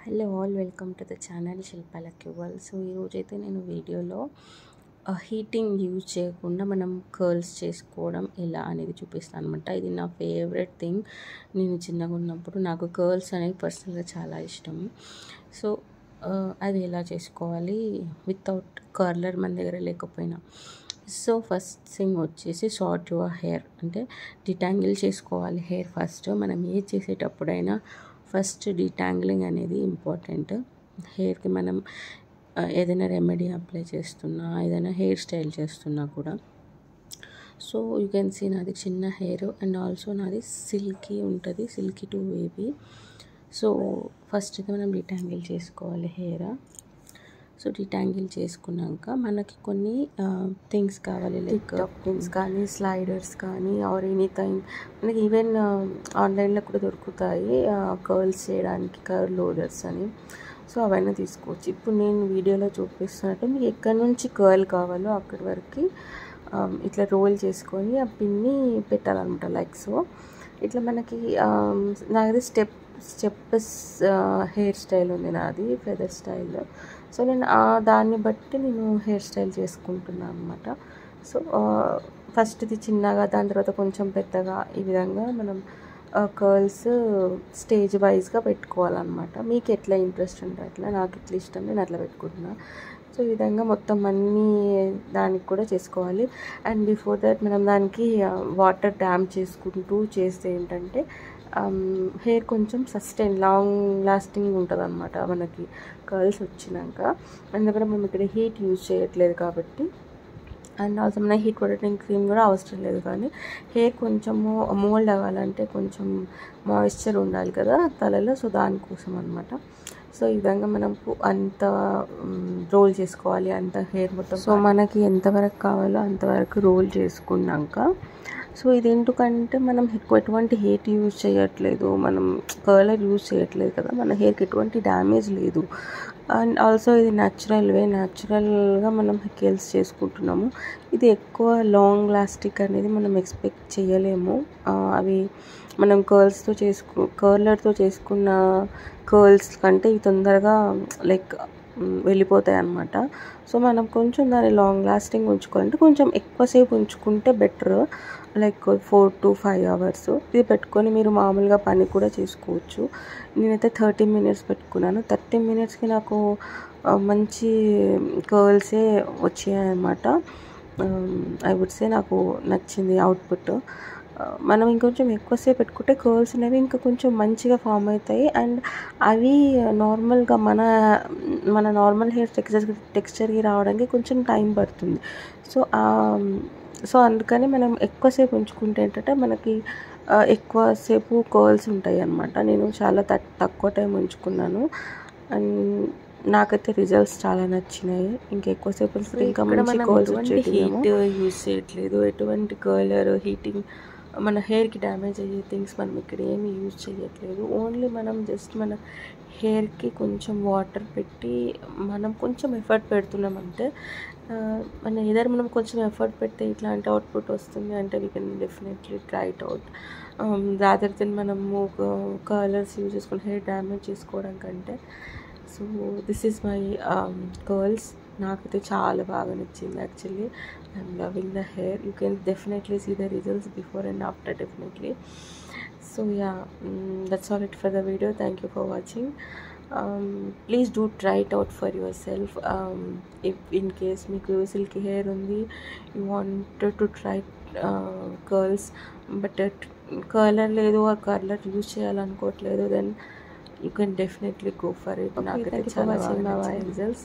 Hello all, welcome to the channel శిల్పాలకి world. So ఈరోజైతే నేను వీడియోలో హీటింగ్ యూజ్ చేయకుండా మనం కర్ల్స్ చేసుకోవడం ఎలా అనేది చూపిస్తాను అనమాట. ఇది నా ఫేవరెట్ థింగ్. నేను చిన్నగా ఉన్నప్పుడు నాకు కర్ల్స్ అనేవి పర్సనల్గా చాలా ఇష్టం. సో అది ఎలా చేసుకోవాలి వితౌట్ కర్లర్ మన దగ్గర లేకపోయినా. సో ఫస్ట్ థింగ్ వచ్చేసి సార్ట్ యువర్ హెయిర్, అంటే డిటాంగిల్ చేసుకోవాలి హెయిర్. ఫస్ట్ మనం ఏది చేసేటప్పుడైనా ఫస్ట్ డిటాంగిలింగ్ అనేది ఇంపార్టెంట్. హెయిర్కి మనం ఏదైనా రెమెడీ అప్లై చేస్తున్నా, ఏదైనా హెయిర్ స్టైల్ చేస్తున్నా కూడా. సో యూ కెన్ సీ నాది చిన్న హెయిర్ అండ్ ఆల్సో నాది సిల్కీ ఉంటుంది, silky to wavy. So first అయితే మనం డిటాంగిల్ చేసుకోవాలి హెయిర్. సో డిటాంగిల్ చేసుకున్నాక మనకి కొన్ని థింగ్స్ కావాలి, లైక్ పిన్స్ కానీ, స్లైడర్స్ కానీ, ఆర్ ఎనీథింగ్. మనకి ఈవెన్ ఆన్లైన్లో కూడా దొరుకుతాయి కర్ల్స్ చేయడానికి, కర్ల్ లోడర్స్ అని. సో అవన్నీ తీసుకోవచ్చు. ఇప్పుడు నేను వీడియోలో చూపిస్తున్నట్టు మీకు ఎక్కడి నుంచి కర్ల్ కావాలో అక్కడి వరకు ఇట్లా రోల్ చేసుకొని ఆ పిన్ని పెట్టాలన్నమాట. లైక్ సో ఇట్లా మనకి నాది స్టెప్ హెయిర్ స్టైల్ ఉంది, నాది ఫెదర్ స్టైల్. సో నేను దాన్ని బట్టి నేను హెయిర్ స్టైల్ చేసుకుంటున్నాను అనమాట. సో ఫస్ట్ ఇది చిన్నగా, దాని తర్వాత కొంచెం పెద్దగా, ఈ విధంగా మనం కర్ల్స్ స్టేజ్ వైజ్గా పెట్టుకోవాలన్నమాట. మీకు ఎట్లా ఇంట్రెస్ట్ ఉంటే అట్లా, నాకు ఇట్లా ఇష్టం, నేను అట్లా పెట్టుకుంటున్నా. సో ఈ విధంగా మొత్తం అన్నీ దానికి కూడా చేసుకోవాలి. అండ్ బిఫోర్ దట్ మనం దానికి వాటర్ డ్యామ్ చేసుకుంటూ చేస్తే ఏంటంటే హెయిర్ కొంచెం లాంగ్ లాస్టింగ్ ఉంటుంది అనమాట మనకి కర్ల్స్ వచ్చినాక. ఎందుకంటే మనం ఇక్కడ హీట్ యూజ్ చేయట్లేదు కాబట్టి, అండ్ ఆల్సో మన హీట్ ప్రొటెక్టింగ్ క్రీమ్ కూడా అవసరం లేదు. కానీ హెయిర్ కొంచెము మోల్డ్ అవ్వాలంటే కొంచెం మాయిశ్చర్ ఉండాలి కదా తలలో, సో దానికోసం అనమాట. సో ఈ విధంగా మనం అంత రోల్ చేసుకోవాలి, అంత హెయిర్ మొత్తం. సో మనకి ఎంతవరకు కావాలో అంతవరకు రోల్ చేసుకున్నాక, సో ఇది ఎందుకంటే మనం ఎటువంటి హీట్ యూజ్ చేయట్లేదు, మనం కర్లర్ యూజ్ చేయట్లేదు కదా, మన హెయిర్కి ఎటువంటి డ్యామేజ్ లేదు. అండ్ ఆల్సో ఇది న్యాచురల్గా మనం కర్ల్స్ చేసుకుంటున్నాము. ఇది ఎక్కువ లాంగ్ లాస్టిక్ అనేది మనం ఎక్స్పెక్ట్ చేయలేము. అవి మనం కర్లర్తో చేసుకున్న కర్ల్స్ కంటే ఇవి తొందరగా లైక్ వెళ్ళిపోతాయి అన్నమాట. సో మనం కొంచెం దాన్ని లాంగ్ లాస్టింగ్ ఉంచుకోవాలంటే కొంచెం ఎక్కువసేపు ఉంచుకుంటే బెటర్, లైక్ 4 to 5 hours. ఇది పెట్టుకొని మీరు మామూలుగా పని కూడా చేసుకోవచ్చు. నేనైతే 30 minutes పెట్టుకున్నాను. 30 minutesకి నాకు మంచి కర్ల్సే వచ్చాయన్నమాట. ఐ వుడ్ సే నాకు నచ్చింది అవుట్పుట్. మనం ఇంకొంచెం ఎక్కువసేపు పెట్టుకుంటే కర్ల్స్ అనేవి ఇంకా కొంచెం మంచిగా ఫామ్ అవుతాయి. అండ్ అవి నార్మల్గా మన నార్మల్ హెయిర్ టెక్స్చర్కి రావడానికి కొంచెం టైం పడుతుంది. సో అందుకని మనం ఎక్కువసేపు ఉంచుకుంటే ఏంటంటే మనకి ఎక్కువసేపు కర్ల్స్ ఉంటాయి అన్నమాట. నేను చాలా తక్కువ టైం ఉంచుకున్నాను అండ్ నాకైతే రిజల్ట్స్ చాలా నచ్చినాయి. ఇంకా ఎక్కువసేపు ఇంకా మంచి కర్ల్స్ వచ్చేది. హీట్ యూజ్ చేయట్లేదు, ఎటువంటి కర్లర్ హీటింగ్ మన హెయిర్కి డ్యామేజ్ అయ్యే థింగ్స్ మనం ఇక్కడ ఏమి యూజ్ చేయట్లేదు. ఓన్లీ మనం జస్ట్ మన హెయిర్కి కొంచెం వాటర్ పెట్టి మనం కొంచెం ఎఫర్ట్ పెడుతున్నామంటే, మనం కొంచెం ఎఫర్ట్ పెడితే ఇట్లాంటి అవుట్పుట్ వస్తుంది అంటే we can definitely try it out. Rather than మనము కలర్స్ యూజ్ చేసుకొని హెయిర్ డ్యామేజ్ చేసుకోవడం కంటే. So this is my curls. నాకైతే చాలా బాగా నచ్చింది actually. I'm loving the hair. You can definitely see the results before and after definitely. So yeah, that's all it for the video. Thank you for watching. Please do try it out for yourself. If in case meeku silky hair undi, you wanted to try curls but curler ledu or curler use cheyalanukotledu, then you can definitely go for it. Naakaithe chala baga results.